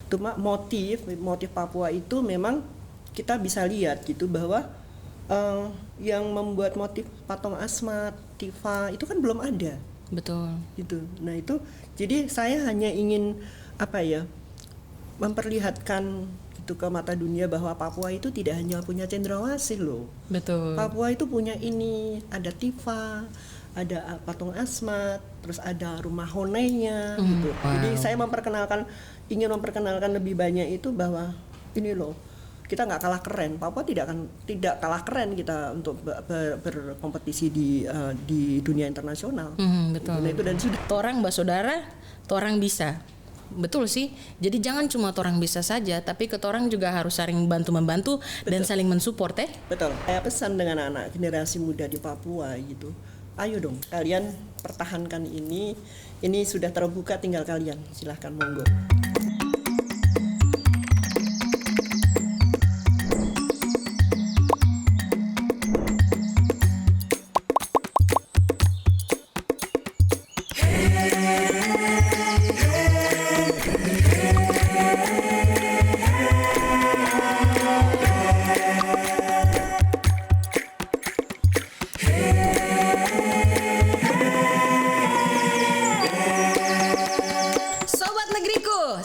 Cuma motif Papua itu memang kita bisa lihat gitu bahwa yang membuat motif patung Asmat, Tifa itu kan belum ada. Betul. Gitu. Nah itu, jadi saya hanya ingin memperlihatkan gitu ke mata dunia bahwa Papua itu tidak hanya punya cendrawasih loh. Betul. Papua itu punya ini, ada Tifa, ada patung Asmat, terus ada rumah Honeinya gitu. Wow. Jadi saya ingin memperkenalkan lebih banyak itu bahwa ini loh, kita nggak kalah keren. Papua tidak kalah keren kita untuk berkompetisi di dunia internasional. Betul. Nah, itu dan sudah. Torang saudara, torang bisa. Betul sih. Jadi jangan cuma torang bisa saja, tapi ketorang juga harus saling bantu-membantu dan saling mensupport Betul. Saya pesan dengan anak generasi muda di Papua gitu. Ayo dong, kalian pertahankan ini. Ini sudah terbuka, tinggal kalian. Silahkan monggo.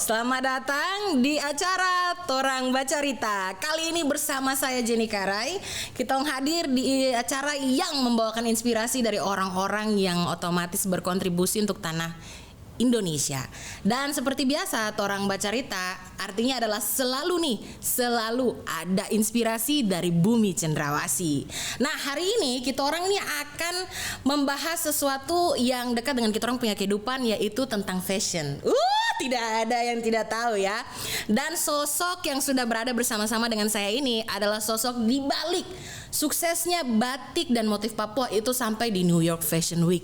Selamat datang di acara Torang Bacarita. Kali ini bersama saya Jenny Karai. Kita hadir di acara yang membawakan inspirasi dari orang-orang yang otomatis berkontribusi untuk tanah Indonesia. Dan seperti biasa, Torang Bacarita artinya adalah selalu ada inspirasi dari bumi cendrawasih. Nah, hari ini kita orang ini akan membahas sesuatu yang dekat dengan kita orang punya kehidupan, yaitu tentang fashion. Tidak ada yang tidak tahu ya. Dan sosok yang sudah berada bersama-sama dengan saya ini adalah sosok di balik suksesnya batik dan motif Papua itu sampai di New York Fashion Week.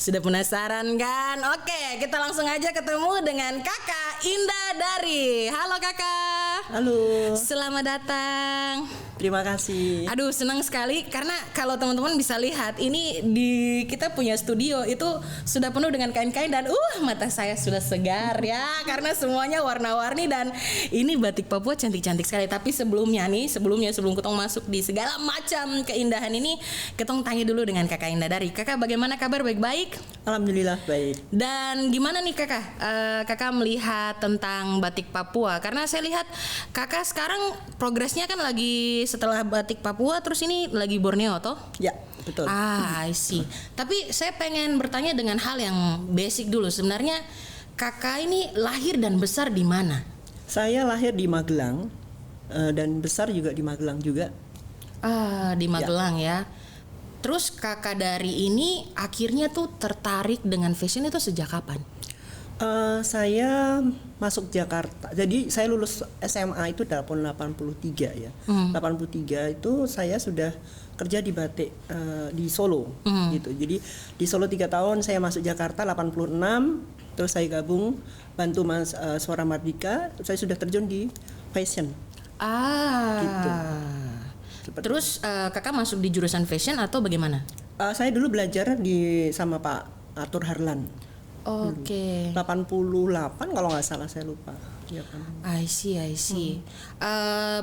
Sudah penasaran kan? Oke, kita langsung aja ketemu dengan Kakak Indah Dari. Halo Kakak. Halo. Selamat datang. Terima kasih. Aduh, senang sekali karena kalau teman-teman bisa lihat ini di kita punya studio itu sudah penuh dengan kain-kain dan mata saya sudah segar ya karena semuanya warna-warni dan ini batik Papua cantik-cantik sekali. Tapi sebelum ketong masuk di segala macam keindahan ini, ketong tanya dulu dengan Kakak Indah Dari. Kakak bagaimana kabar? Baik-baik? Alhamdulillah baik. Dan gimana nih Kakak? Kakak melihat tentang batik Papua karena saya lihat Kakak sekarang progresnya kan lagi setelah batik Papua terus ini lagi Borneo toh? Ya, betul. I see. Tapi saya pengen bertanya dengan hal yang basic dulu. Sebenarnya Kakak ini lahir dan besar di mana? Saya lahir di Magelang dan besar juga di Magelang juga. Di Magelang ya. Terus Kakak Dari ini akhirnya tuh tertarik dengan fashion itu sejak kapan? Saya masuk Jakarta. Jadi saya lulus SMA itu tahun 83 ya. 83 itu saya sudah kerja di batik di Solo gitu. Jadi di Solo 3 tahun, saya masuk Jakarta 86, terus saya gabung bantu Suara Mardika, saya sudah terjun di fashion. Gitu. Terus Kakak masuk di jurusan fashion atau bagaimana? Saya dulu belajar sama Pak Arthur Harlan. Oke. 88 kalau nggak salah, saya lupa. Ya kan. I see.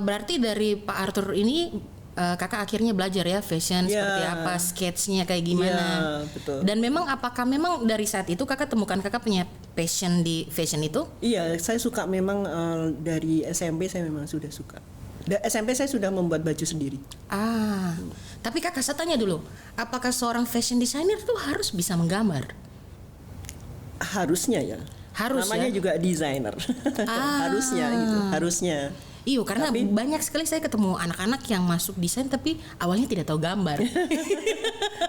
Berarti dari Pak Arthur ini Kakak akhirnya belajar ya fashion seperti apa, sketchnya kayak gimana. Betul. Dan apakah memang dari saat itu Kakak temukan Kakak punya passion di fashion itu? Iya, saya suka memang dari SMP saya memang sudah suka. SMP saya sudah membuat baju sendiri. Tapi Kakak saya tanya dulu, apakah seorang fashion designer tuh harus bisa menggambar? Harusnya ya. Namanya ya? juga desainer. Harusnya. Iya, karena banyak sekali saya ketemu anak-anak yang masuk desain tapi awalnya tidak tahu gambar.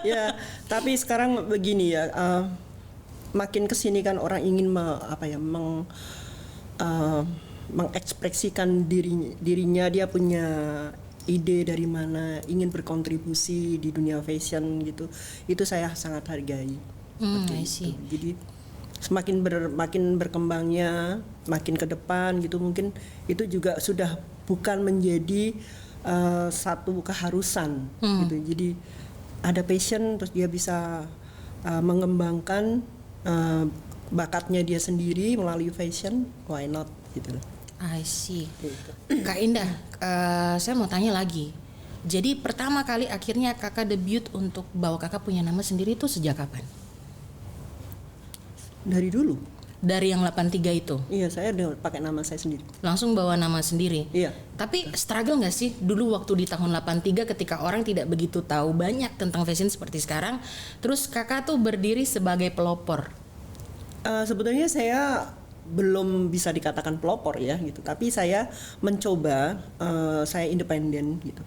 Ya, tapi sekarang begini ya, makin kesini kan orang ingin mengekspresikan dirinya, dia punya ide dari mana, ingin berkontribusi di dunia fashion gitu. Itu saya sangat hargai. I see. Jadi makin berkembangnya, makin ke depan gitu, mungkin itu juga sudah bukan menjadi satu keharusan gitu. Jadi ada passion, terus dia bisa mengembangkan bakatnya dia sendiri melalui fashion, why not gitu loh. I see. Gitu. Kak Indah, saya mau tanya lagi. Jadi pertama kali akhirnya kakak debut untuk bawa kakak punya nama sendiri itu sejak kapan? Dari dulu. Dari yang 83 itu? Iya, saya udah pakai nama saya sendiri. Langsung bawa nama sendiri? Iya. Tapi struggle nggak sih dulu waktu di tahun 83 ketika orang tidak begitu tahu banyak tentang fashion seperti sekarang, terus kakak tuh berdiri sebagai pelopor? Sebetulnya saya belum bisa dikatakan pelopor ya gitu, tapi saya mencoba, saya independen gitu,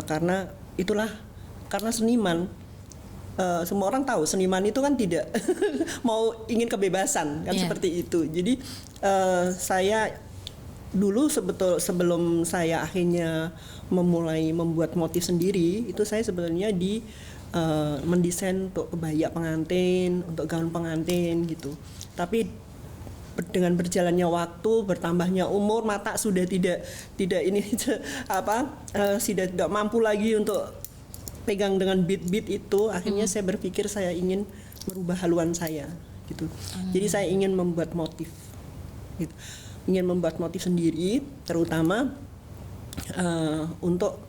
karena itulah, karena seniman, semua orang tahu seniman itu kan tidak mau ingin kebebasan kan, seperti itu. Jadi saya dulu sebelum saya akhirnya memulai membuat motif sendiri, itu saya sebetulnya mendesain untuk kebaya pengantin, untuk gaun pengantin gitu. Tapi dengan berjalannya waktu, bertambahnya umur, mata sudah tidak ini sudah tidak mampu lagi untuk pegang dengan beat itu. Akhirnya saya berpikir saya ingin merubah haluan saya gitu. Jadi saya ingin membuat motif gitu. Ingin membuat motif sendiri, terutama untuk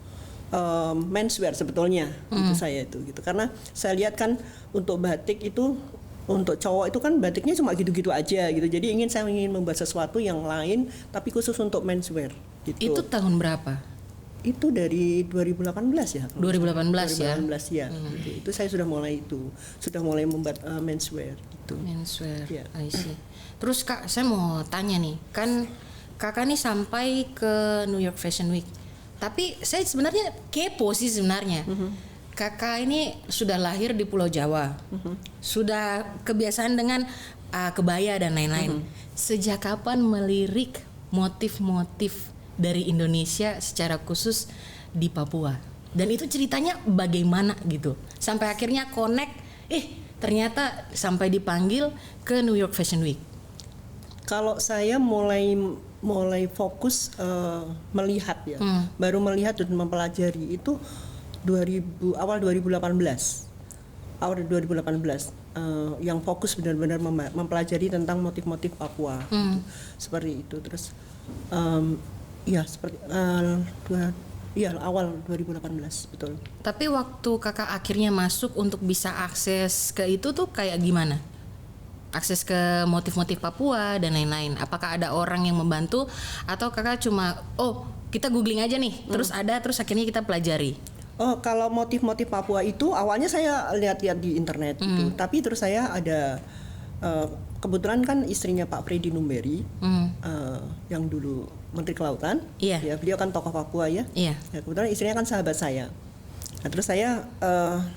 menswear sebetulnya itu saya itu gitu. Karena saya lihat kan untuk batik itu, untuk cowok itu kan batiknya cuma gitu-gitu aja gitu. Jadi saya ingin membuat sesuatu yang lain tapi khusus untuk menswear gitu. Itu tahun berapa? Itu dari 2018 ya. 2018 ya. 2018 ya. Gitu. Itu saya sudah mulai membuat menswear gitu. Menswear. Yeah. I see. Terus Kak, saya mau tanya nih, kan kakak nih sampai ke New York Fashion Week. Tapi saya sebenarnya kepo sih sebenarnya. Kakak ini sudah lahir di Pulau Jawa, sudah kebiasaan dengan kebaya dan lain-lain. Sejak kapan melirik motif-motif dari Indonesia secara khusus di Papua? Dan itu ceritanya bagaimana gitu? Sampai akhirnya connect, ternyata sampai dipanggil ke New York Fashion Week. Kalau saya mulai fokus melihat ya, baru melihat dan mempelajari itu awal 2018 yang fokus benar-benar mempelajari tentang motif-motif Papua gitu. Seperti itu. Terus awal 2018 betul. Tapi waktu kakak akhirnya masuk untuk bisa akses ke itu tuh kayak gimana? Akses ke motif-motif Papua dan lain-lain. Apakah ada orang yang membantu atau kakak cuma kita googling aja nih, terus akhirnya kita pelajari? Oh, kalau motif-motif Papua itu awalnya saya lihat-lihat di internet gitu. Tapi terus saya ada kebetulan kan istrinya Pak Freddy Numberi yang dulu Menteri Kelautan. Iya. Ya, beliau kan tokoh Papua ya. Iya. Ya, kebetulan istrinya kan sahabat saya. Nah, terus saya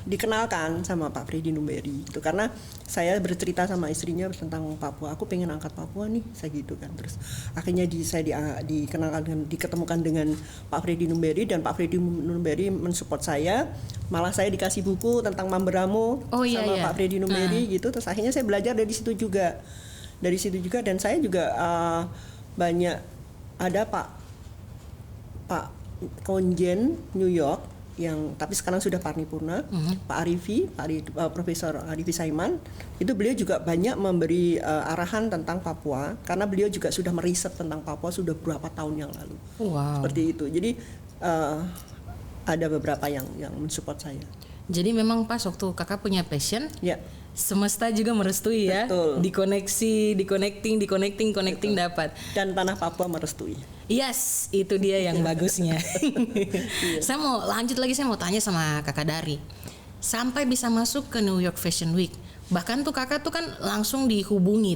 dikenalkan sama Pak Freddy Numberi itu karena saya bercerita sama istrinya tentang Papua. Aku pengen angkat Papua nih, saya gitu kan. Terus akhirnya saya diketemukan dengan Pak Freddy Numberi, dan Pak Freddy Numberi mensupport saya. Malah saya dikasih buku tentang Mamberamo sama Pak Freddy Numberi gitu. Terus akhirnya saya belajar dari situ juga. Dan saya juga banyak ada Pak Konjen New York yang tapi sekarang sudah paripurna, Pak Profesor Arifi Saiman, itu beliau juga banyak memberi arahan tentang Papua karena beliau juga sudah meriset tentang Papua sudah beberapa tahun yang lalu. Wow. Seperti itu. Jadi ada beberapa yang mensupport saya. Jadi memang pas waktu kakak punya passion, ya, semesta juga merestui ya. Betul. Diconnecting dapat. Dan tanah Papua merestui. Yes, itu dia yang bagusnya. Saya mau lanjut lagi, saya mau tanya sama kakak Dari. Sampai bisa masuk ke New York Fashion Week. Bahkan tuh kakak tuh kan langsung dihubungi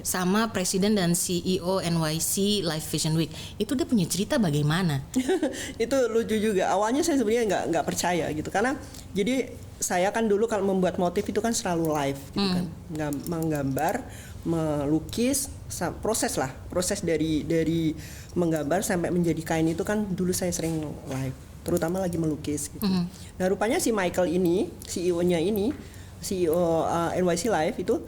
sama presiden dan CEO NYC Live Fashion Week. Itu dia punya cerita bagaimana? Itu lucu juga. Awalnya saya sebenarnya nggak percaya gitu, karena jadi saya kan dulu kalau membuat motif itu kan selalu live gitu kan, menggambar, melukis, proses dari menggambar sampai menjadi kain itu kan dulu saya sering live, terutama lagi melukis gitu. Nah, rupanya si Michael ini, CEO-nya ini, CEO NYC Live itu,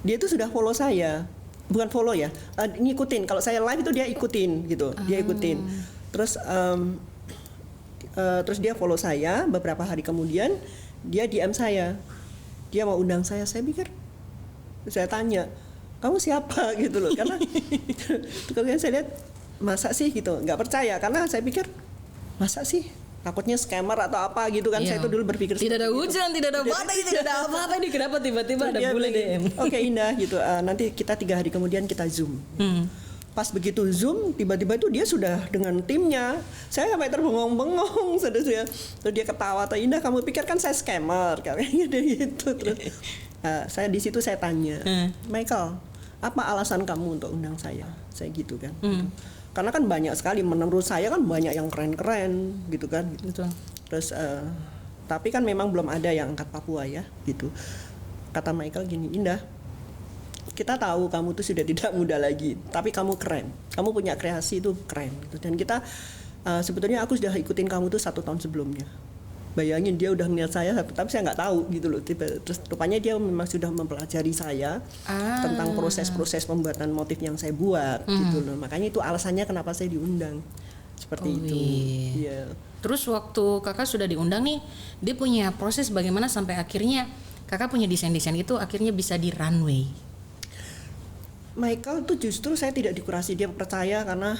dia tuh sudah follow saya, bukan follow ya, ngikutin. Kalau saya live itu dia ikutin gitu, dia ikutin. Terus dia follow saya. Beberapa hari kemudian dia DM saya, dia mau undang saya. Saya pikir, saya tanya, kamu siapa gitu loh, karena kemudian saya lihat masa sih gitu, nggak percaya karena saya pikir masa sih, takutnya scammer atau apa gitu kan. Iya. Saya itu dulu berpikir Tidak ada seperti itu. hujan, tidak ada badai, tidak ada apa-apa, ini kenapa tiba-tiba ada Dia bule bilang, DM? Oke Indah gitu, nanti kita 3 hari kemudian kita zoom. Pas begitu zoom, tiba-tiba itu dia sudah dengan timnya. Saya sampai terbengong-bengong, terus dia ketawa, atau Indah kamu pikir kan saya scammer, kayaknya gitu. Terus saya di situ saya tanya, Michael, apa alasan kamu untuk undang saya gitu kan? Gitu. Karena kan banyak sekali, menurut saya kan banyak yang keren-keren gitu kan. Gitu. Betul. Terus tapi kan memang belum ada yang angkat Papua ya gitu. Kata Michael gini, Indah, kita tahu kamu tuh sudah tidak muda lagi, tapi kamu keren, kamu punya kreasi itu keren gitu. Dan kita sebetulnya aku sudah ikutin kamu tuh 1 tahun sebelumnya. Bayangin dia udah ngeliat saya, tapi saya nggak tahu gitu loh. Terus rupanya dia memang sudah mempelajari saya tentang proses-proses pembuatan motif yang saya buat gitu loh. Makanya itu alasannya kenapa saya diundang seperti itu. Iya. Terus waktu kakak sudah diundang nih, dia punya proses bagaimana sampai akhirnya kakak punya desain-desain itu akhirnya bisa di runway. Michael tuh justru saya tidak dikurasi, dia percaya karena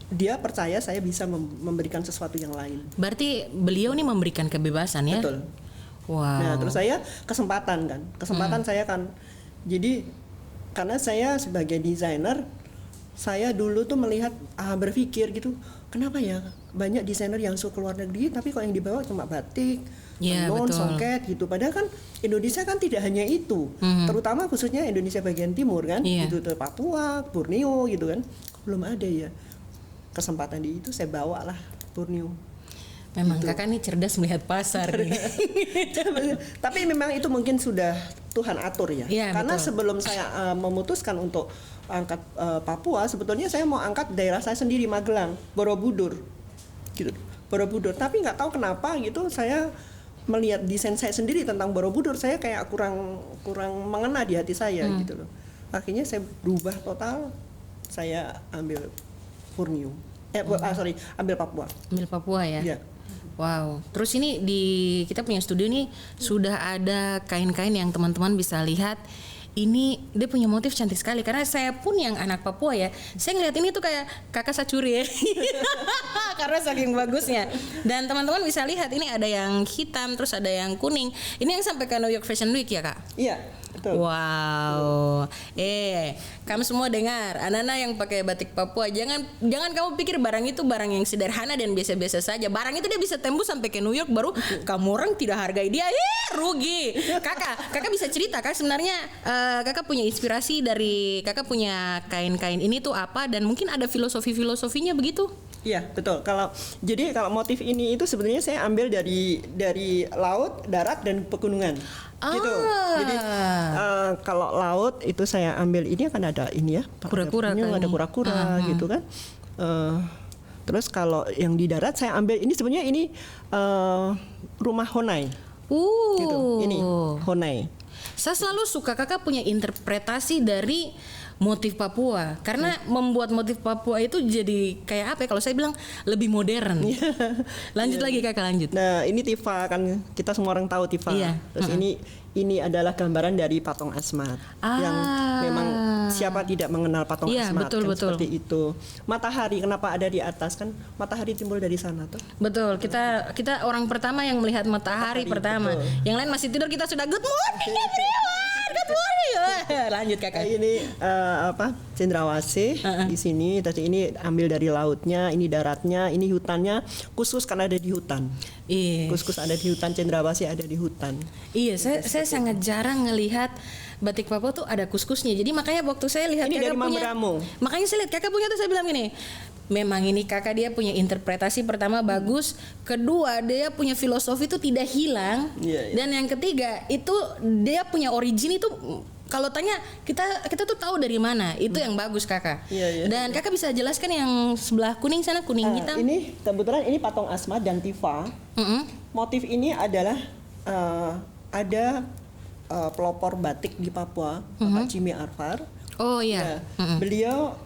dia percaya saya bisa memberikan sesuatu yang lain. Berarti beliau nih memberikan kebebasan ya? Betul. Wow. Nah terus saya kesempatan saya kan, jadi karena saya sebagai desainer, saya dulu tuh melihat berpikir gitu, kenapa ya banyak desainer yang suka keluar negeri tapi kok yang dibawa cuma batik, tenun, songket gitu. Padahal kan Indonesia kan tidak hanya itu, terutama khususnya Indonesia bagian timur kan, gitu tuh Papua, Borneo gitu kan, belum ada ya. Kesempatan di itu saya bawa lah Borneo. Memang gitu. kakak nih cerdas melihat pasar nih. Tapi memang itu mungkin sudah Tuhan atur ya. Karena betul. sebelum saya memutuskan untuk angkat Papua, sebetulnya saya mau angkat daerah saya sendiri, Magelang, Borobudur, gitu. Borobudur. Tapi nggak tahu kenapa gitu, saya melihat desain saya sendiri tentang Borobudur, saya kayak kurang mengena di hati saya gitu loh. Akhirnya saya berubah total, saya ambil Borneo. Ambil Papua. Ambil Papua ya. Iya. Wow. Terus ini di kita punya studio nih sudah ada kain-kain yang teman-teman bisa lihat. Ini dia punya motif cantik sekali karena saya pun yang anak Papua ya, saya ngeliat ini tuh kayak kakak Sacuri ya. Karena saking bagusnya. Dan teman-teman bisa lihat ini ada yang hitam terus ada yang kuning. Ini yang sampai ke New York Fashion Week ya kak? Iya. Betul. Wow. Kamu semua dengar, anak-anak yang pakai batik Papua, jangan kamu pikir barang itu barang yang sederhana dan biasa-biasa saja. Barang itu dia bisa tembus sampai ke New York, baru kamu orang tidak hargai dia. Rugi. Kakak bisa cerita kan sebenarnya kakak punya inspirasi dari kakak punya kain-kain ini tuh apa, dan mungkin ada filosofinya begitu? Iya betul. Kalau motif ini itu sebenarnya saya ambil dari laut, darat, dan pegunungan. Gitu. Jadi kalau laut itu saya ambil ini akan ada ini ya, kura-kura kan. Ada kura-kura gitu kan. Terus kalau yang di darat saya ambil ini sebenarnya ini rumah Honai. Gitu. Ini Honai. Saya selalu suka kakak punya interpretasi dari motif Papua karena membuat motif Papua itu jadi kayak apa ya, kalau saya bilang lebih modern. Lanjut lagi kakak, lanjut. Nah ini Tifa kan, kita semua orang tahu Tifa. Terus ini adalah gambaran dari patung Asmat yang memang siapa tidak mengenal patung Asmat, betul. seperti itu. Matahari kenapa ada di atas, kan matahari timbul dari sana tuh. Betul, kita orang pertama yang melihat matahari pertama. Betul. Yang lain masih tidur, kita sudah good morning everyone. Good morning. Lanjut kakak. Ini cendrawasih di sini. Tadi ini ambil dari lautnya, ini daratnya, ini hutannya. Kuskus kan ada di hutan. Iya. Kuskus ada di hutan, cendrawasih ada di hutan. Iya, saya sangat jarang ngelihat batik Papua tuh ada kuskusnya. Jadi makanya waktu saya lihat ini kakak dari punya, makanya saya lihat kakak punya tuh saya bilang gini, memang ini kakak dia punya interpretasi pertama bagus, kedua dia punya filosofi itu tidak hilang, dan yang ketiga itu dia punya origin itu. Kalau tanya kita tuh tahu dari mana, itu yang bagus kakak. Dan kakak bisa jelaskan yang sebelah kuning sana, kuning hitam. Ini kebetulan ini patung Asmat dan Tifa. Motif ini adalah ada pelopor batik di Papua, Bapak Jimmy Arfar. Oh iya. Beliau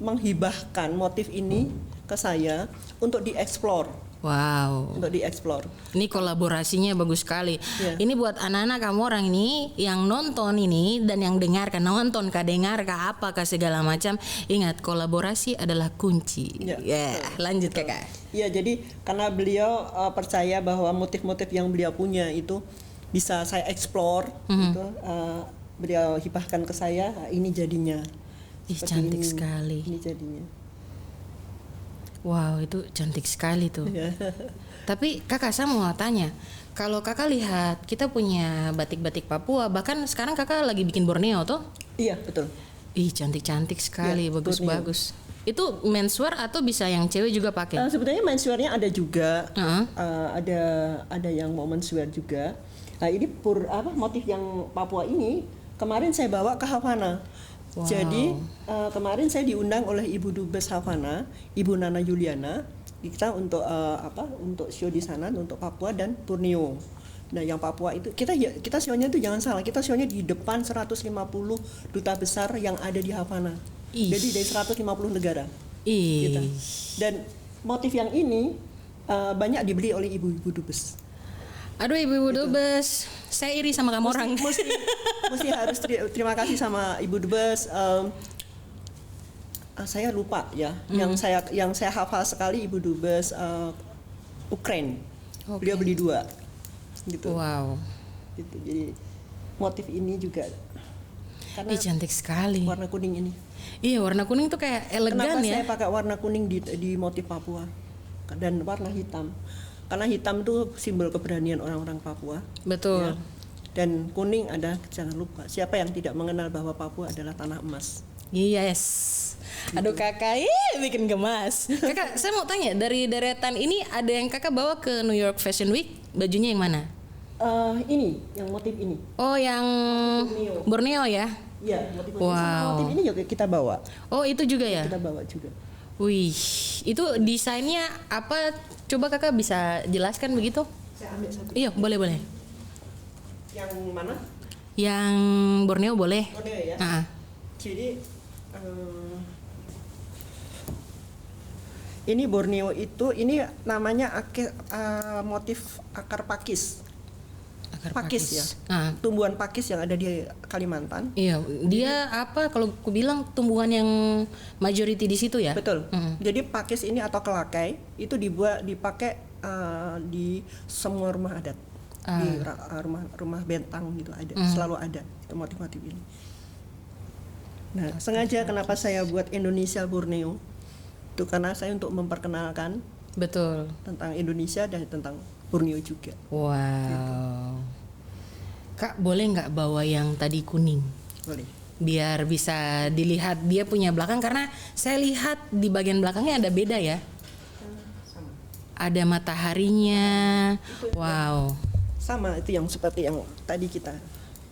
menghibahkan motif ini ke saya untuk dieksplor Wow. untuk dieksplor. Ini kolaborasinya bagus sekali. Iya. Ini buat anak-anak kamu orang ini yang nonton ini dan yang dengarkan, nonton kah, dengar kah, apa kah segala macam. Ingat, kolaborasi adalah kunci. Iya, Ya, betul. lanjut Kakak. Iya, jadi karena beliau percaya bahwa motif-motif yang beliau punya itu bisa saya eksplor, gitu, beliau hibahkan ke saya. Ini jadinya. Ih, Seperti cantik ini. sekali. Ini jadinya. Wow, itu cantik sekali tuh. Iya. Tapi Kakak, saya mau tanya, kalau Kakak lihat kita punya batik-batik Papua, bahkan sekarang Kakak lagi bikin Borneo tuh. Iya, betul. Ih, cantik-cantik sekali, Iya, bagus-bagus. Itu menswear atau bisa yang cewek juga pakai? Sebenarnya menswear-nya ada juga. Heeh. Ada yang mau menswear juga. Nah, ini motif yang Papua ini kemarin saya bawa ke Havana. Wow. Jadi kemarin saya diundang oleh Ibu Dubes Havana, Ibu Nana Juliana, kita untuk untuk show di sana untuk Papua dan Borneo. Nah, yang Papua itu kita show-nya itu jangan salah, kita show-nya di depan 150 duta besar yang ada di Havana. Ih. Jadi dari 150 negara. Ih. Gitu. Dan motif yang ini banyak dibeli oleh ibu-ibu dubes. Aduh, ibu-ibu dubes, saya iri sama kamu orang. Mesti harus terima kasih sama ibu dubes. Saya lupa ya. Yang saya hafal sekali ibu dubes Ukraine. Oke. Beliau beli 2. Gitu. Wow. Gitu. Jadi motif ini juga karena Ih, cantik sekali. warna kuning ini. Iya, warna kuning tuh kayak elegan Kenapa ya. saya pakai warna kuning di motif Papua dan warna hitam? Karena hitam tuh simbol keberanian orang-orang Papua. Betul. Ya. Dan kuning ada, jangan lupa, siapa yang tidak mengenal bahwa Papua adalah tanah emas. Yes. Aduh Kakak, bikin gemas. Kakak, saya mau tanya, dari deretan ini ada yang Kakak bawa ke New York Fashion Week, bajunya yang mana? Ini, yang motif ini. Oh, yang Borneo ya? Iya, motif ini. Wow. Sama motif ini juga kita bawa. Oh, itu juga ya? Kita bawa juga. Wih, itu desainnya apa? Coba Kakak bisa jelaskan begitu? Saya ambil satu. Iya, boleh. Yang mana? Yang Borneo boleh. Borneo ya. Ah. Jadi ini Borneo itu, ini namanya motif akar pakis. Akar Pakis ya. Ah. Tumbuhan pakis yang ada di Kalimantan. Iya, dia apa kalau aku bilang tumbuhan yang majority di situ ya? Betul. Jadi pakis ini atau kelakai itu dipakai di semua rumah adat. Di rumah bentang gitu ada, selalu ada itu motif-motif ini. Nah, sengaja kenapa saya buat Indonesia Borneo? Itu karena saya untuk memperkenalkan Betul. tentang Indonesia dan tentang Borneo juga. Wow. Kak, boleh nggak bawa yang tadi kuning? Boleh. Biar bisa dilihat dia punya belakang, karena saya lihat di bagian belakangnya ada beda ya. Sama. Ada mataharinya. Wow. Sama itu yang seperti yang tadi kita.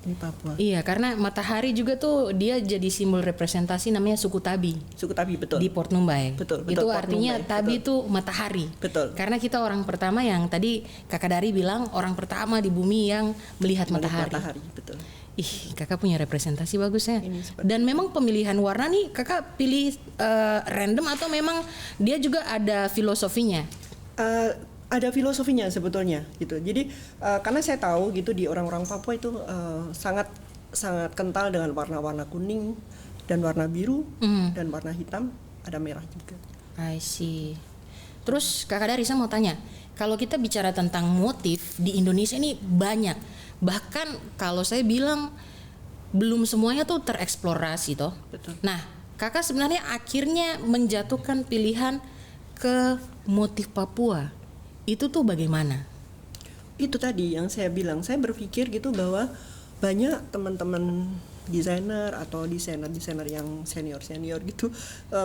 Ini Papua. Iya, karena matahari juga tuh dia jadi simbol representasi, namanya suku Tabi Suku Tabi, betul. di Port Numbay. Betul, Itu Port artinya Numbay, Tabi betul. itu matahari. Betul. Karena kita orang pertama yang tadi Kakak Dari bilang orang pertama di bumi yang melihat matahari. Matahari, betul. Ih, Kakak punya representasi bagus ya. Ini seperti- Dan memang pemilihan warna nih Kakak pilih random atau memang dia juga ada filosofinya? Ada filosofinya sebetulnya gitu. Jadi karena saya tahu gitu di orang-orang Papua itu sangat kental dengan warna-warna kuning dan warna biru dan warna hitam, ada merah juga. I see. Terus Kakak Dari, saya mau tanya, kalau kita bicara tentang motif di Indonesia ini banyak. Bahkan kalau saya bilang belum semuanya tuh tereksplorasi toh. Betul. Nah, Kakak sebenarnya akhirnya menjatuhkan pilihan ke motif Papua. Itu tuh bagaimana? Itu tadi yang saya bilang, saya berpikir gitu bahwa banyak teman-teman desainer atau desainer yang senior gitu,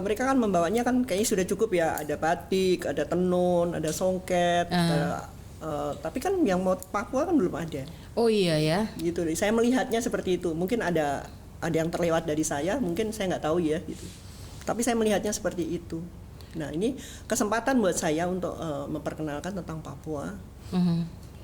mereka kan membawanya kan kayaknya sudah cukup ya, ada batik, ada tenun, ada songket, tapi kan yang mau Papua kan belum ada. Oh iya ya. Gitu, saya melihatnya seperti itu. Mungkin ada yang terlewat dari saya, mungkin saya nggak tahu ya gitu. Tapi saya melihatnya seperti itu. Nah, ini kesempatan buat saya untuk memperkenalkan tentang Papua.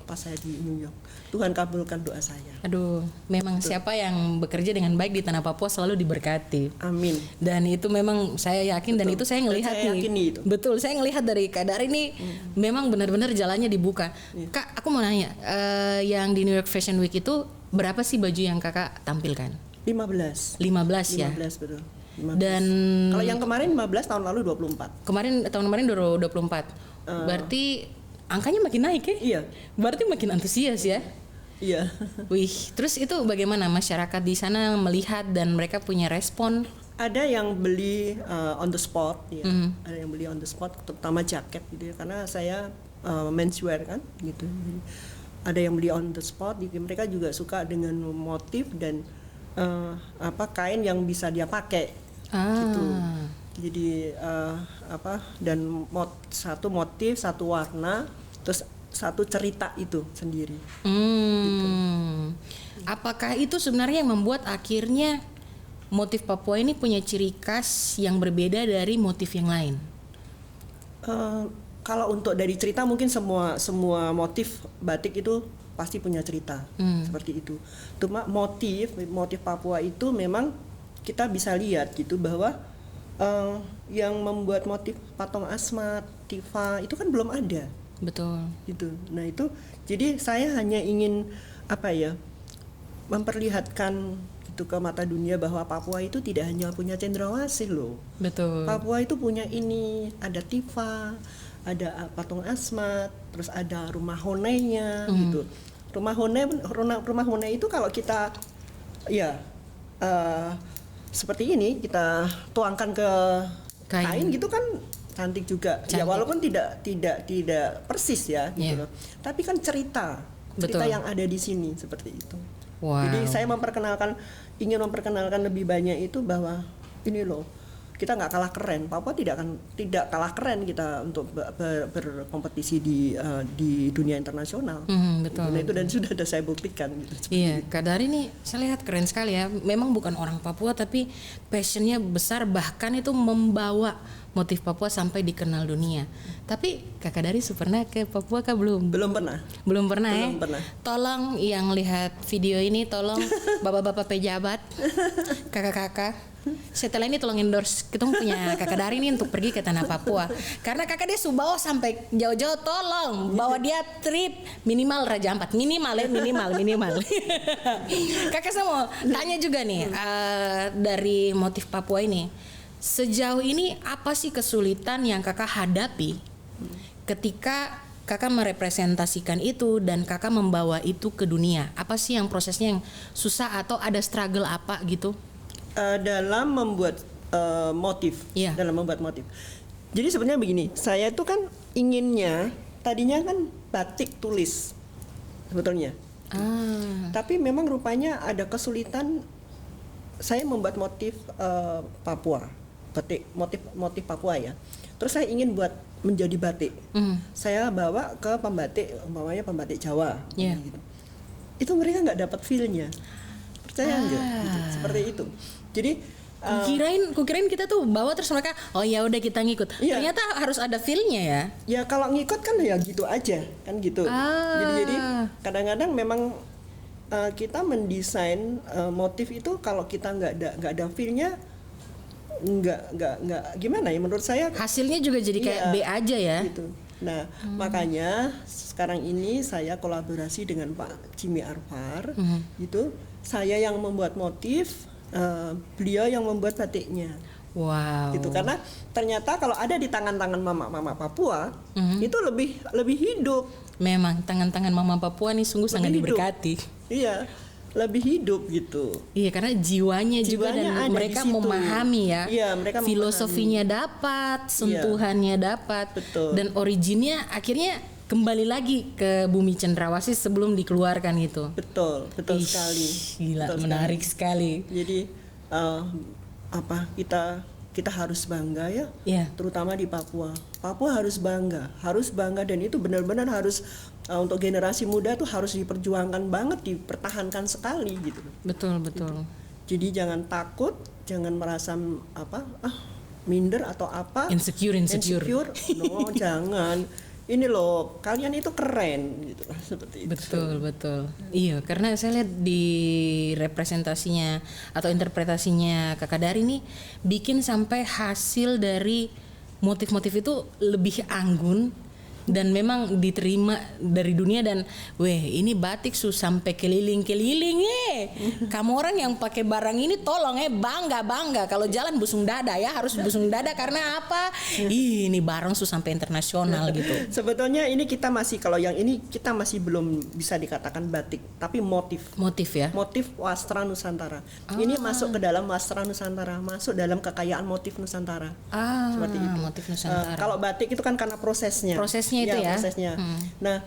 pas saya di New York. Tuhan kabulkan doa saya. Aduh, memang siapa yang bekerja dengan baik di tanah Papua selalu diberkati. Amin. Dan itu memang saya yakin dan itu saya ngelihat saya nih. yakini itu. Betul, saya ngelihat dari Kak Dari ini memang benar-benar jalannya dibuka. Kak, aku mau nanya, yang di New York Fashion Week itu berapa sih baju yang Kakak tampilkan? 15 ya. betul. 15. Dan kalau yang kemarin 15, tahun lalu 24. tahun kemarin 24. Berarti angkanya makin naik ya? Iya. Berarti makin antusias ya? Iya. Wih, terus itu bagaimana masyarakat di sana melihat dan mereka punya respon? Ada yang beli on the spot, ya. Ada yang beli on the spot, terutama jaket gitu ya, karena saya menswear kan, gitu. Jadi, ada yang beli on the spot, jadi mereka juga suka dengan motif dan kain yang bisa dia pakai, gitu. Jadi dan satu motif, satu warna, terus satu cerita itu sendiri. Gitu. Apakah itu sebenarnya yang membuat akhirnya motif Papua ini punya ciri khas yang berbeda dari motif yang lain? Kalau untuk dari cerita mungkin semua motif batik itu pasti punya cerita, seperti itu. Cuma motif Papua itu memang kita bisa lihat gitu bahwa yang membuat motif patung Asmat, Tifa itu kan belum ada. Betul. Gitu. Nah itu, jadi saya hanya ingin memperlihatkan itu ke mata dunia bahwa Papua itu tidak hanya punya cendrawasih loh. Betul. Papua itu punya ini, ada Tifa, ada patung Asmat, terus ada rumah Honenya gitu. Rumah Hone itu kalau kita seperti ini kita tuangkan ke kain gitu kan cantik juga. Ya walaupun tidak persis ya gitu loh. Tapi kan cerita yang ada di sini seperti itu. Wow. Jadi saya ingin memperkenalkan lebih banyak itu bahwa ini loh, kita nggak kalah keren. Papua tidak kalah keren kita untuk berkompetisi di dunia internasional. Betul. Nah, itu dan sudah ada saya buktikan gitu. Iya, Kak Dari nih saya lihat keren sekali ya. Memang bukan orang Papua tapi passionnya besar, bahkan itu membawa motif Papua sampai dikenal dunia. Tapi Kakak Dari pernah ke Papua kah belum? Belum pernah. Belum pernah ya? Belum pernah. Tolong yang lihat video ini, tolong bapak-bapak pejabat, kakak-kakak, setelah ini tolong endorse kita punya Kakak Dari ini untuk pergi ke tanah Papua. Karena kakak dia bawa sampai jauh-jauh, tolong bawa dia trip minimal Raja Ampat, minimal. Kakak saya mau tanya juga nih, dari motif Papua ini, sejauh ini apa sih kesulitan yang kakak hadapi ketika kakak merepresentasikan itu dan kakak membawa itu ke dunia? Apa sih yang prosesnya yang susah atau ada struggle apa gitu? Dalam membuat motif. Jadi sebenarnya begini, saya itu kan inginnya tadinya kan batik tulis sebetulnya. Tapi memang rupanya ada kesulitan saya membuat motif Papua, batik motif Papua ya. Terus saya ingin buat menjadi batik. Saya bawa ke pembatik, umpamanya pembatik Jawa. Gitu. Itu mereka nggak dapat feel-nya. Percaya nggak? Gitu. Seperti itu. Jadi kukirain kita tuh bawa terus mereka oh ya udah kita ngikut. Ternyata harus ada feel-nya ya. Ya kalau ngikut kan ya gitu aja kan gitu. Jadi kadang-kadang memang kita mendesain motif itu kalau kita nggak ada feel-nya nggak gimana ya, menurut saya hasilnya juga jadi kayak B aja ya gitu. Nah makanya sekarang ini saya kolaborasi dengan Pak Jimmy Arfar gitu. Saya yang membuat motif, beliau yang membuat batiknya. Wow. Gitu, karena ternyata kalau ada di tangan-tangan mama Papua itu lebih hidup. Memang tangan-tangan mama Papua nih sungguh lebih sangat hidup. Diberkati. Iya, lebih hidup gitu. Iya, karena jiwanya juga dan mereka memahami ya. Iya, mereka filosofinya dapat, sentuhannya dapat. Betul. Dan originnya akhirnya kembali lagi ke bumi Cendrawasih sebelum dikeluarkan gitu. Betul sekali. Gila, betul menarik sekali. Jadi kita harus bangga ya, terutama di Papua. Papua harus bangga dan itu benar-benar harus untuk generasi muda tuh harus diperjuangkan banget, dipertahankan sekali gitu. Betul. Gitu. Jadi jangan takut, jangan merasa minder atau apa. Insecure. No, jangan. ini loh kalian itu keren gitu lah, seperti itu. Betul. Iya, karena saya lihat di representasinya atau interpretasinya Kakak Dari nih bikin sampai hasil dari motif-motif itu lebih anggun dan memang diterima dari dunia. Dan ini batik sampai keliling-keliling kamu orang yang pakai barang ini tolong bangga kalau jalan busung dada ya, harus busung dada karena apa? Ini barang sampai internasional gitu. Sebetulnya ini kita masih, kalau yang ini kita masih belum bisa dikatakan batik, tapi motif ya, motif wastra Nusantara. Ini masuk ke dalam wastra Nusantara, masuk dalam kekayaan motif Nusantara, seperti itu. Motif Nusantara. Kalau batik itu kan karena prosesnya itu ya. Prosesnya. Nah,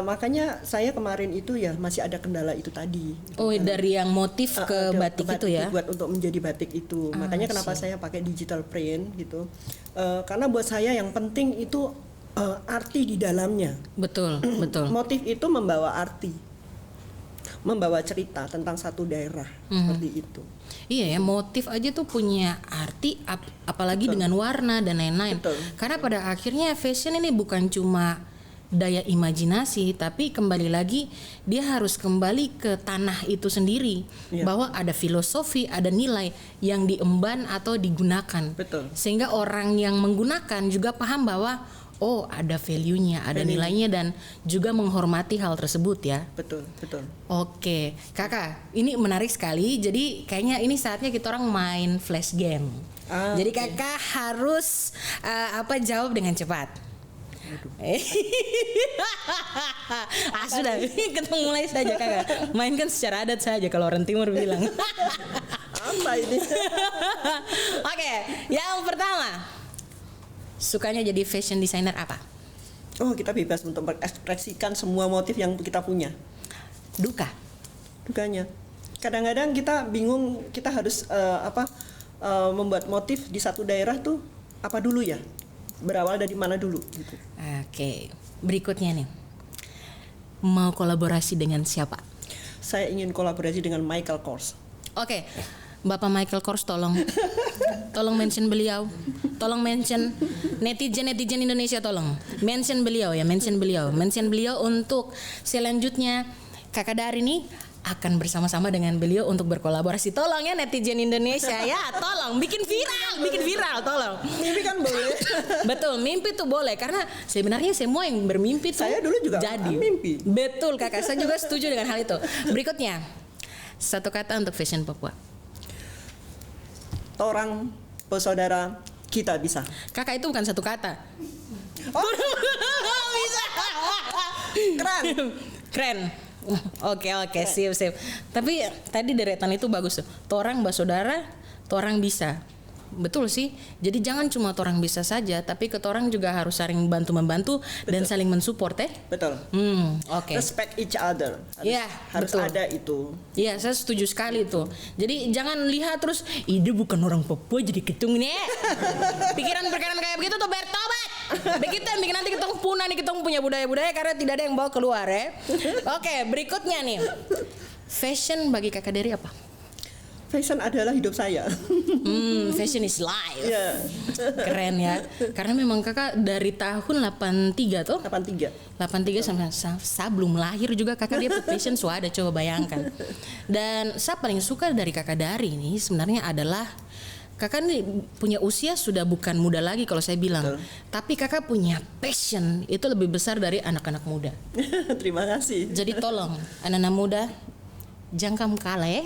makanya saya kemarin itu ya masih ada kendala itu tadi. Dari yang motif ke batik itu ya. Buat untuk menjadi batik itu. Makanya kenapa saya pakai digital print gitu. Karena buat saya yang penting itu arti di dalamnya. Betul. Motif itu membawa arti, membawa cerita tentang satu daerah, seperti itu. Iya ya, motif aja tuh punya arti, apalagi dengan warna dan lain-lain. Karena pada akhirnya fashion ini bukan cuma daya imajinasi, tapi kembali lagi dia harus kembali ke tanah itu sendiri, bahwa ada filosofi, ada nilai yang diemban atau digunakan. Sehingga orang yang menggunakan juga paham bahwa ada value-nya, ada nilainya, dan juga menghormati hal tersebut ya. Betul. Oke, Kakak, ini menarik sekali. Jadi kayaknya ini saatnya kita orang main flash game. Jadi Kakak harus jawab dengan cepat. Sudah, kita mulai saja Kakak. Mainkan secara adat saja kalau orang timur bilang. Apa ini? Oke, yang pertama. Sukanya jadi fashion designer apa? Kita bebas untuk mengekspresikan semua motif yang kita punya. Dukanya, kadang-kadang kita bingung, kita harus membuat motif di satu daerah tuh apa dulu ya? Berawal dari mana dulu gitu. Oke, berikutnya nih. Mau kolaborasi dengan siapa? Saya ingin kolaborasi dengan Michael Kors. Oke. Bapak Michael Kors, tolong mention beliau, tolong mention netizen Indonesia, tolong mention beliau untuk selanjutnya Kakak Dari nih akan bersama-sama dengan beliau untuk berkolaborasi. Tolong ya netizen Indonesia ya, tolong bikin viral, tolong. Mimpi kan boleh. Betul, mimpi tuh boleh, karena sebenarnya semua yang bermimpi tuh saya dulu juga jadi mimpi. Betul Kakak, saya juga setuju dengan hal itu. Berikutnya, satu kata untuk fashion Papua. Torang bersaudara, kita bisa. Kakak, itu bukan satu kata. Bisa. Keren. Oke, sip. Tapi tadi deretan itu bagus tuh. Torang bersaudara, torang bisa. Betul sih. Jadi jangan cuma torang bisa saja, tapi ketorang juga harus saling bantu-membantu dan saling mensupport Betul. Oke. Respect each other. Harus betul. ada itu. Iya, saya setuju sekali itu. Jadi jangan lihat terus, dia bukan orang Papua jadi ketung nih. Pikiran-pikiran kayak begitu tuh bertobat. Begitu yang bikin nanti kita punah nih, kita punya budaya-budaya karena tidak ada yang bawa keluar ya. Oke, berikutnya nih. Fashion bagi Kakak Dari apa? Fashion adalah hidup saya. Fashion is life. Yeah. Keren ya. Karena memang Kakak dari tahun 83 tuh. 83 sampai sebelum lahir juga Kakak dia fashion ada, coba bayangkan. Dan saya paling suka dari Kakak Dari ini sebenarnya adalah Kakak nih punya usia sudah bukan muda lagi kalau saya bilang. Tapi Kakak punya passion itu lebih besar dari anak-anak muda. Terima kasih. Jadi tolong anak-anak muda, jangan kalah ya.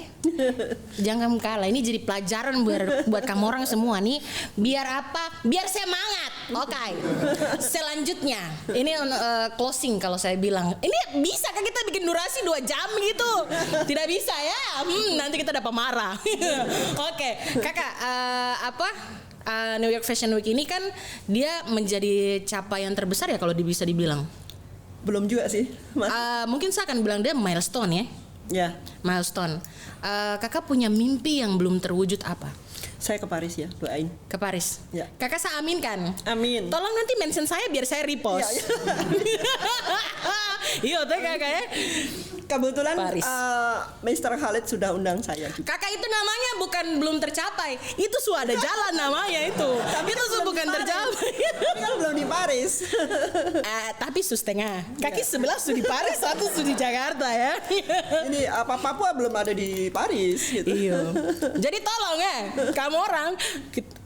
Jangan kalah. Ini jadi pelajaran buat kamu orang semua nih. Biar apa? Biar semangat. Oke. Selanjutnya, ini closing kalau saya bilang. Ini bisa kan kita bikin durasi 2 jam gitu? Tidak bisa ya? Nanti kita dapat marah. Oke. Kakak, New York Fashion Week ini kan dia menjadi capaian terbesar ya kalau bisa dibilang. Belum juga sih. Mungkin saya akan bilang dia milestone ya. Ya. Milestone. Kakak punya mimpi yang belum terwujud apa? Saya ke Paris ya, doain. Ke Paris. Ya. Kakak saya amin kan? Amin. Tolong nanti mention saya biar saya repost. Ya. Iya teh kakak ya. Kebetulan Paris. Mr. Khalid sudah undang saya juga. Kakak itu namanya bukan belum tercapai, itu sudah ada jalan namanya itu. Tapi itu bukan tercapai. Tapi kan belum di Paris. Tapi setengah. Kaki sebelah sudah di Paris, satu sudah di Jakarta ya. Ini Papua belum ada di Paris gitu. Iya. Jadi tolong ya, kamu orang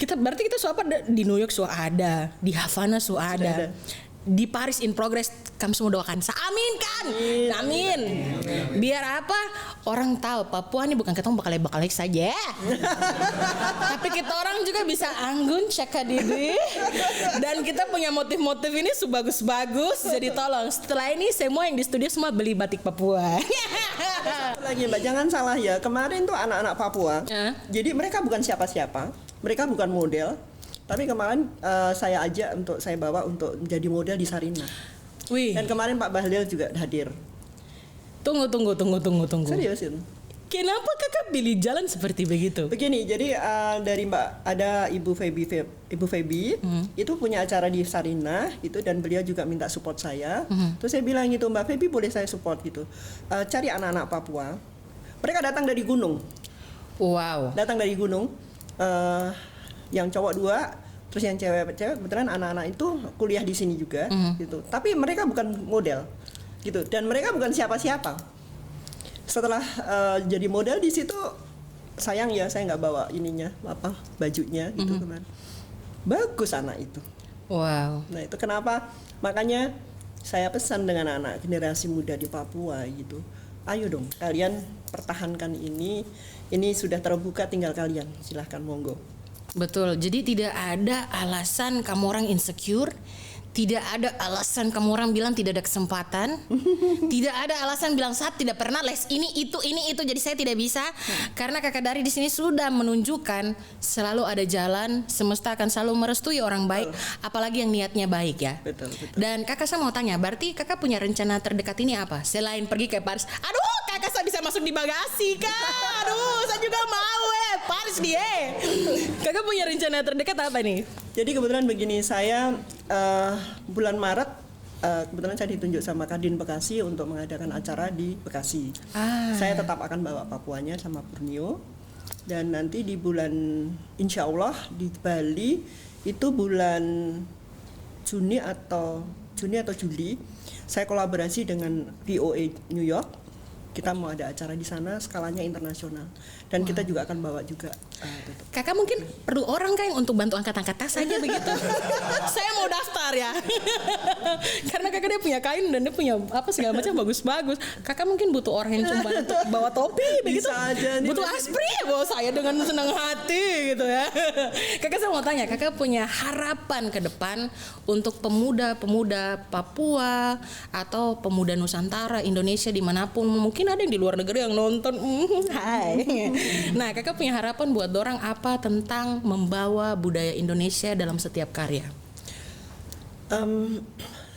kita berarti kita apa di New York ada, di Havana ada. Di Paris in progress, kamu semua doakan. Amin kan? Amin. Biar apa? Orang tahu Papua ini bukan ketemu bakal saja. Tapi kita orang juga bisa anggun cek diri. Dan kita punya motif-motif ini sebagus-bagus. Jadi tolong setelah ini semua yang di studio semua beli batik Papua. Lagi Mbak, jangan salah ya. Kemarin tuh anak-anak Papua. Jadi mereka bukan siapa-siapa. Mereka bukan model. Tapi kemarin saya ajak saya bawa untuk menjadi model di Sarinah. Wih. Dan kemarin Pak Bahlil juga hadir. Tunggu. Seriusin. Kenapa kakak pilih jalan seperti begitu? Begini, jadi dari Mbak ada Ibu Febi itu punya acara di Sarinah gitu, dan beliau juga minta support saya. Terus saya bilang gitu, Mbak Febi boleh saya support gitu. Cari anak-anak Papua. Mereka datang dari gunung. Wow. Datang dari gunung. Yang cowok 2, terus yang cewek kebetulan anak-anak itu kuliah di sini juga gitu. Tapi mereka bukan model gitu, dan mereka bukan siapa-siapa. Setelah jadi model di situ, sayang ya saya nggak bawa bajunya gitu kemarin. Bagus anak itu. Wow. Nah itu kenapa makanya saya pesan dengan anak generasi muda di Papua gitu. Ayo dong kalian pertahankan ini sudah terbuka, tinggal kalian silahkan monggo. Betul, jadi tidak ada alasan kamu orang insecure, tidak ada alasan kamu orang bilang tidak ada kesempatan, tidak ada alasan bilang saat tidak pernah les ini itu, jadi saya tidak bisa. Karena kakak Dari di sini sudah menunjukkan selalu ada jalan, semesta akan selalu merestui orang baik, apalagi yang niatnya baik ya. Betul. Dan kakak saya mau tanya, berarti kakak punya rencana terdekat ini apa? Selain pergi ke Paris, aduh kakak saya bisa masuk di bagasi kak, aduh saya juga mau Paris dia. Kakak punya rencana terdekat apa nih? Jadi kebetulan begini, saya bulan Maret kebetulan saya ditunjuk sama Kadin Bekasi untuk mengadakan acara di Bekasi. Saya tetap akan bawa Papuanya sama Borneo, dan nanti di bulan insya Allah di Bali itu bulan Juni atau Juli saya kolaborasi dengan VOA New York. Kita mau ada acara di sana skalanya internasional, dan kita juga akan bawa juga. Kakak mungkin perlu orang kayak untuk bantu angkat-angkat tas saja begitu. Saya mau daftar ya. Karena kakak dia punya kain dan dia punya apa segala macam bagus-bagus. Kakak mungkin butuh orang yang cuma untuk bawa topi begitu. Bisa aja nih. Butuh aspri bawa saya dengan senang hati gitu ya. Kakak saya mau tanya, kakak punya harapan ke depan untuk pemuda-pemuda Papua atau pemuda Nusantara, Indonesia dimanapun, mungkin ada yang di luar negeri yang nonton. Hai. Nah, kakak punya harapan buat dorang apa tentang membawa budaya Indonesia dalam setiap karya?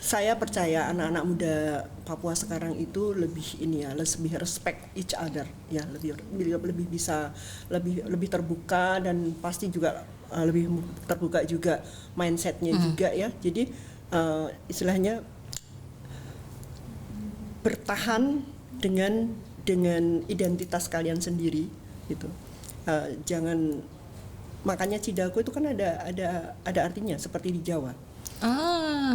Saya percaya anak-anak muda Papua sekarang itu lebih respect each other ya, lebih bisa lebih terbuka, dan pasti juga lebih terbuka juga mindsetnya juga ya. Jadi istilahnya bertahan dengan identitas kalian sendiri gitu. Jangan, makanya Cidaku itu kan ada artinya seperti di Jawa.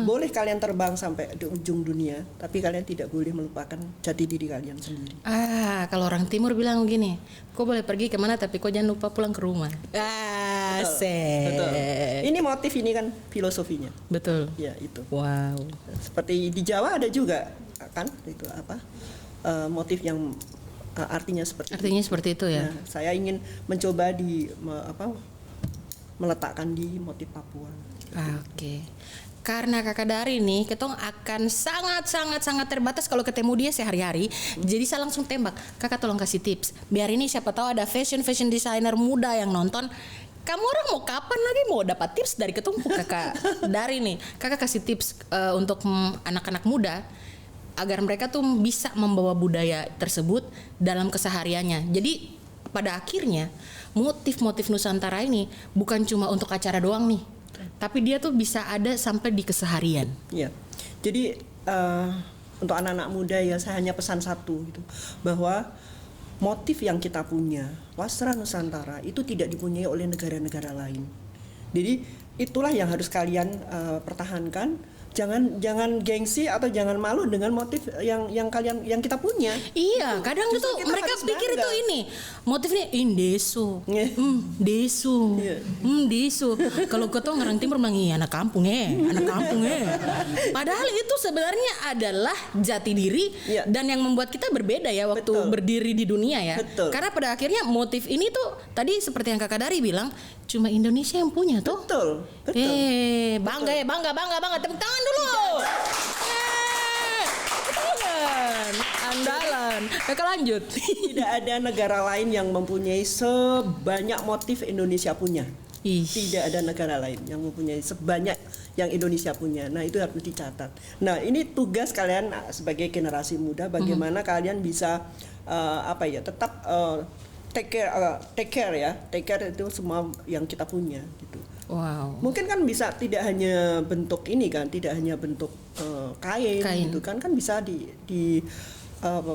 Boleh kalian terbang sampai di ujung dunia, tapi kalian tidak boleh melupakan jati diri kalian sendiri. Kalau orang timur bilang begini, kau boleh pergi kemana tapi kau jangan lupa pulang ke rumah. Betul. Ini motif, ini kan filosofinya. Betul. Ya itu. Wow. Seperti di Jawa ada juga kan itu motif yang artinya seperti itu ya. Nah, saya ingin mencoba meletakkan di motif Papua. Oke. Karena kakak Dari nih, kita akan sangat terbatas kalau ketemu dia sehari-hari. Jadi saya langsung tembak, kakak tolong kasih tips. Biar ini siapa tahu ada fashion designer muda yang nonton. Kamu orang mau kapan lagi mau dapat tips dari ketemu kakak Dari nih? Kakak kasih tips untuk anak-anak muda agar mereka tuh bisa membawa budaya tersebut dalam kesehariannya. Jadi pada akhirnya motif-motif Nusantara ini bukan cuma untuk acara doang nih, tapi dia tuh bisa ada sampai di keseharian. Iya. Jadi untuk anak-anak muda ya, saya hanya pesan satu gitu, bahwa motif yang kita punya, Wasra Nusantara itu tidak dipunyai oleh negara-negara lain. Jadi itulah yang harus kalian pertahankan. Jangan gengsi atau jangan malu dengan motif yang kita punya. Iya, kadang Justru itu kita mereka harus pikir bangga. itu ini motifnya indeso, Iya. deso, Iya. deso. Kalau kau tuh orang timur bilang iya anak kampung anak kampung Padahal itu sebenarnya adalah jati diri Iya. dan yang membuat kita berbeda ya waktu Betul. berdiri di dunia ya. Betul. Karena pada akhirnya motif ini tuh tadi seperti yang Kakak Dari bilang cuma Indonesia yang punya tuh. Betul. Bangga ya, bangga. Tepuk tangan dulu. Tangan. Andalan. Kakak lanjut. Tidak ada negara lain yang mempunyai sebanyak motif Indonesia punya. Ih. Tidak ada negara lain yang mempunyai sebanyak yang Indonesia punya. Nah, itu harus dicatat. Nah, ini tugas kalian sebagai generasi muda, bagaimana kalian bisa tetap take care itu semua yang kita punya gitu. Wow. Mungkin kan bisa tidak hanya bentuk ini kan, tidak hanya bentuk kain gitu kan bisa di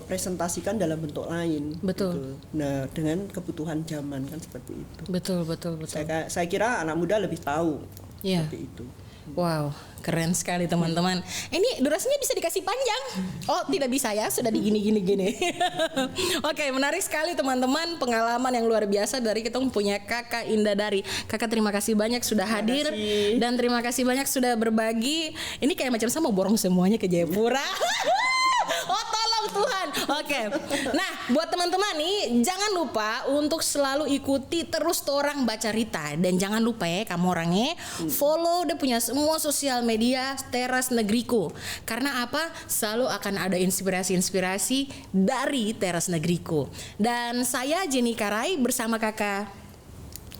presentasikan dalam bentuk lain. Betul. Gitu. Nah, dengan kebutuhan zaman kan seperti itu. Betul. Saya kira anak muda lebih tahu Iya. seperti itu. Wow, keren sekali teman-teman. Ini durasinya bisa dikasih panjang? Oh, tidak bisa ya, sudah gini. Oke, menarik sekali teman-teman, pengalaman yang luar biasa dari kita punya Kakak Indah Dari. Kakak terima kasih banyak sudah hadir kasih. dan terima kasih banyak sudah berbagi. Ini kayak macam sama borong semuanya ke Jayapura. Oh tolong Tuhan. Oke. Nah buat teman-teman nih, jangan lupa untuk selalu ikuti terus Torang Bacarita. Dan jangan lupa ya kamu orangnya follow dia punya semua sosial media Teras Negriku. Karena apa? Selalu akan ada inspirasi-inspirasi dari Teras Negriku. Dan saya Jenny Karai bersama kakak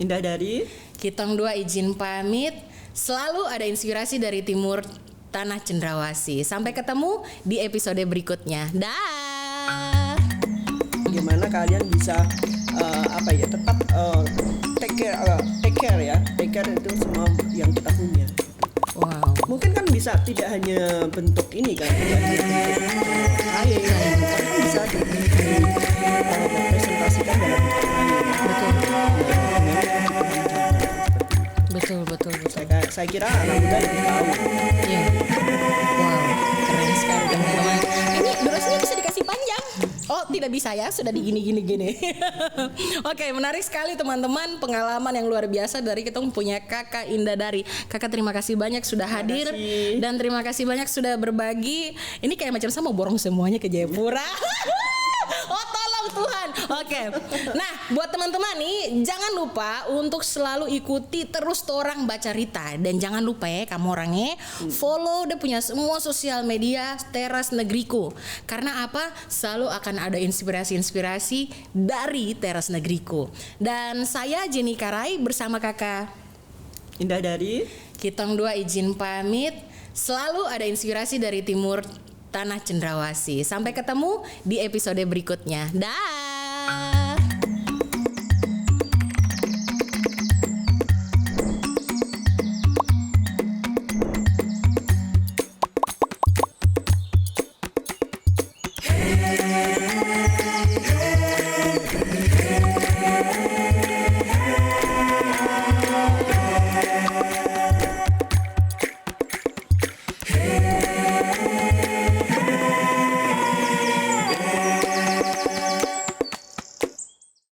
Indah Dari. Kitong dua izin pamit. Selalu ada inspirasi dari timur Tanah Cendrawasih. Sampai ketemu di episode berikutnya. Dah. Bagaimana kalian bisa tetap take care itu semua yang kita punya. Wow. Mungkin kan bisa tidak hanya bentuk ini kan, tidak hanya bentuk kain, tapi bisa dipresentasikan dalam bentuk kain. Betul. Saya kira anak muda lebih tahu. Iya. Wow, keren sekali teman-teman. Ini durasinya bisa dikasih panjang. Oh, tidak bisa ya, sudah gini. Oke, menarik sekali teman-teman, pengalaman yang luar biasa dari kita punya Kakak Indah Dari. Kakak terima kasih banyak sudah hadir dan terima kasih banyak sudah berbagi. Ini kayak macam sama borong semuanya ke Jayapura. Oh tolong Tuhan. Oke. Nah buat teman-teman nih, jangan lupa untuk selalu ikuti terus Torang Bacarita. Dan jangan lupa ya kamu orangnya follow dia punya semua sosial media Teras Negriku. Karena apa? Selalu akan ada inspirasi-inspirasi dari Teras Negriku. Dan saya Jenny Karai bersama kakak Indah Dari. Kitong dua izin pamit. Selalu ada inspirasi dari timur Tanah Cendrawasih. Sampai ketemu di episode berikutnya. Dah.